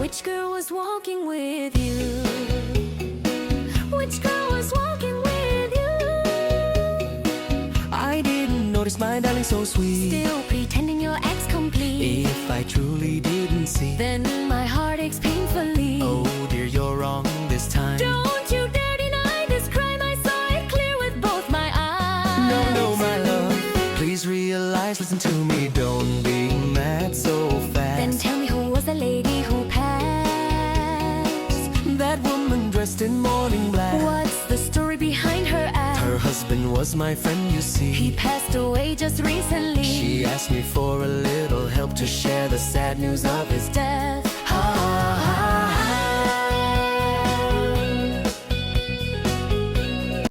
Which girl was walking with you? Which girl was walking with you? I didn't notice, my darling, so sweet. Still pretending your ex complete. If I truly didn't see, Then my heart aches painfully. oh dear, you're wrong this time. Don't you dare deny this crime. I saw it clear with both my eyes. No, no, my love, please realize, listen to me, don't be mad so fast. Then tell me, who was the lady who passed? That woman dressed in morning black. What's the story behind her act? Her husband was my friend, you see. He passed away just recently. She asked me for a little help to share the sad news of his Death.